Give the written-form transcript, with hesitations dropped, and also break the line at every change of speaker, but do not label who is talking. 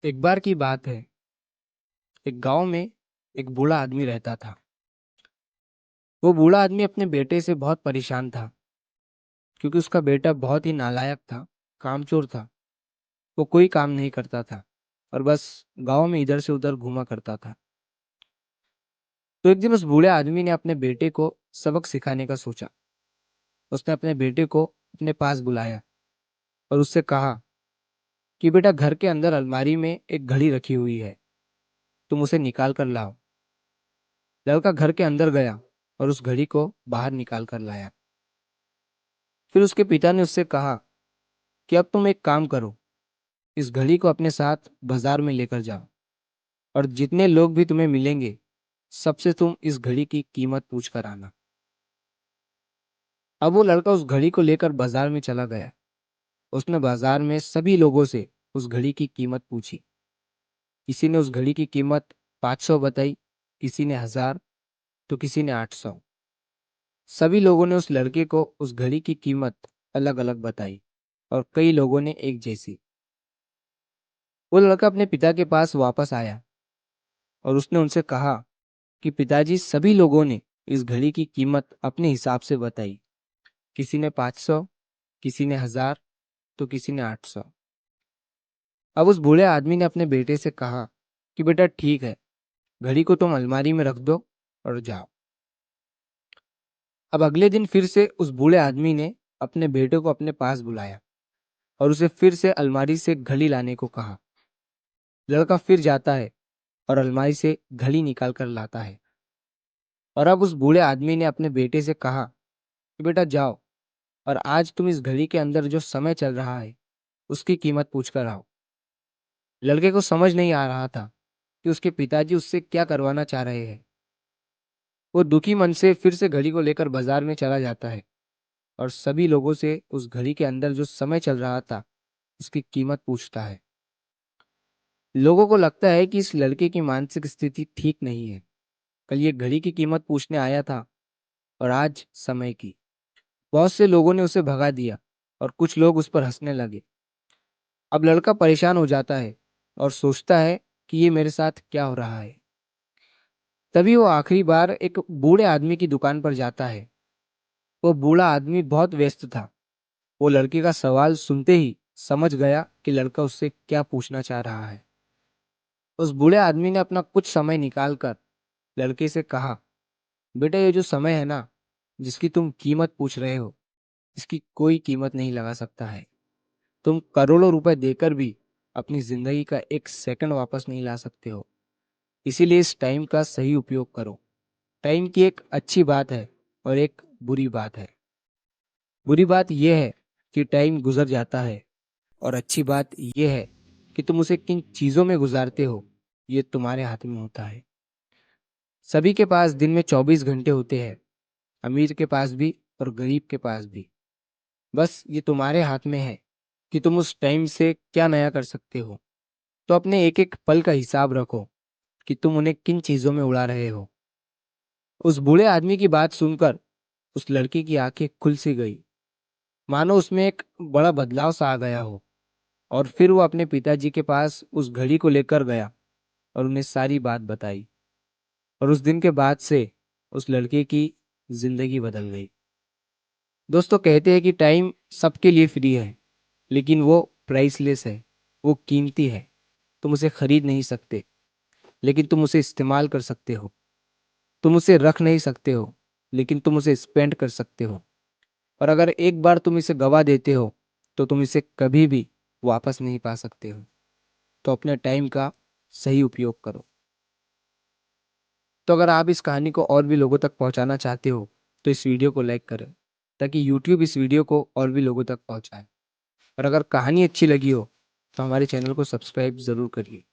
एक बार की बात है। एक गांव में एक बूढ़ा आदमी रहता था। वो बूढ़ा आदमी अपने बेटे से बहुत परेशान था, क्योंकि उसका बेटा बहुत ही नालायक था, कामचोर था। वो कोई काम नहीं करता था और बस गांव में इधर से उधर घूमा करता था। तो एक दिन उस बूढ़े आदमी ने अपने बेटे को सबक सिखाने का सोचा। उसने अपने बेटे को अपने पास बुलाया और उससे कहा कि बेटा, घर के अंदर अलमारी में एक घड़ी रखी हुई है, तुम उसे निकाल कर लाओ। लड़का घर के अंदर गया और उस घड़ी को बाहर निकाल कर लाया। फिर उसके पिता ने उससे कहा कि अब तुम एक काम करो, इस घड़ी को अपने साथ बाजार में लेकर जाओ और जितने लोग भी तुम्हें मिलेंगे, सबसे तुम इस घड़ी की कीमत पूछ कर आना। अब वो लड़का उस घड़ी को लेकर बाजार में चला गया। उसने बाजार में सभी लोगों से उस घड़ी की कीमत पूछी। किसी ने उस घड़ी की कीमत 500 बताई, किसी ने 1000, तो किसी ने 800। सभी लोगों ने उस लड़के को उस घड़ी की कीमत अलग अलग बताई और कई लोगों ने एक जैसी। वो लड़का अपने पिता के पास वापस आया और उसने उनसे कहा कि पिताजी, सभी लोगों ने इस घड़ी की कीमत अपने हिसाब से बताई। किसी ने 500, किसी ने 1000, तो किसी ने 800। अब उस बूढ़े आदमी ने अपने बेटे से कहा कि बेटा ठीक है, घड़ी को तुम अलमारी में रख दो और जाओ। अब अगले दिन फिर से उस बूढ़े आदमी ने अपने बेटे को अपने पास बुलाया और उसे फिर से अलमारी से घड़ी लाने को कहा। लड़का फिर जाता है और अलमारी से घड़ी निकाल कर लाता है। और अब उस बूढ़े आदमी ने अपने बेटे से कहा कि बेटा जाओ और आज तुम इस घड़ी के अंदर जो समय चल रहा है, उसकी कीमत पूछ कर आओ। लड़के को समझ नहीं आ रहा था कि उसके पिताजी उससे क्या करवाना चाह रहे हैं। वो दुखी मन से फिर से घड़ी को लेकर बाजार में चला जाता है और सभी लोगों से उस घड़ी के अंदर जो समय चल रहा था, उसकी कीमत पूछता है। लोगों को लगता है कि इस लड़के की मानसिक स्थिति ठीक नहीं है। कल ये घड़ी की कीमत पूछने आया था और आज समय की। बहुत से लोगों ने उसे भगा दिया और कुछ लोग उस पर हंसने लगे। अब लड़का परेशान हो जाता है और सोचता है कि ये मेरे साथ क्या हो रहा है। तभी वो आखिरी बार एक बूढ़े आदमी की दुकान पर जाता है। वो बूढ़ा आदमी बहुत व्यस्त था। वो लड़के का सवाल सुनते ही समझ गया कि लड़का उससे क्या पूछना चाह रहा है। उस बूढ़े आदमी ने अपना कुछ समय निकाल कर लड़के से कहा, बेटा, ये जो समय है ना, जिसकी तुम कीमत पूछ रहे हो, इसकी कोई कीमत नहीं लगा सकता है। तुम करोड़ों रुपए देकर भी अपनी जिंदगी का एक सेकंड वापस नहीं ला सकते हो। इसीलिए इस टाइम का सही उपयोग करो। टाइम की एक अच्छी बात है और एक बुरी बात है। बुरी बात यह है कि टाइम गुजर जाता है और अच्छी बात यह है कि तुम उसे किन चीजों में गुजारते हो, ये तुम्हारे हाथ में होता है। सभी के पास दिन में 24 घंटे होते हैं, अमीर के पास भी और गरीब के पास भी। बस ये तुम्हारे हाथ में है कि तुम उस टाइम से क्या नया कर सकते हो। तो अपने एक एक पल का हिसाब रखो कि तुम उन्हें किन चीजों में उड़ा रहे हो। उस बूढ़े आदमी की बात सुनकर उस लड़के की आंखें खुल सी गई, मानो उसमें एक बड़ा बदलाव सा आ गया हो। और फिर वो अपने पिताजी के पास उस घड़ी को लेकर गया और उन्हें सारी बात बताई। और उस दिन के बाद से उस लड़के की जिंदगी बदल गई। दोस्तों, कहते हैं कि टाइम सबके लिए फ्री है, लेकिन वो प्राइसलेस है। वो कीमती है। तुम उसे खरीद नहीं सकते, लेकिन तुम उसे इस्तेमाल कर सकते हो। तुम उसे रख नहीं सकते हो, लेकिन तुम उसे स्पेंड कर सकते हो। और अगर एक बार तुम इसे गवा देते हो, तो तुम इसे कभी भी वापस नहीं पा सकते हो। तो अपने टाइम का सही उपयोग करो। तो अगर आप इस कहानी को और भी लोगों तक पहुंचाना चाहते हो, तो इस वीडियो को लाइक करें, ताकि यूट्यूब इस वीडियो को और भी लोगों तक पहुंचाए। और अगर कहानी अच्छी लगी हो, तो हमारे चैनल को सब्सक्राइब ज़रूर करिए।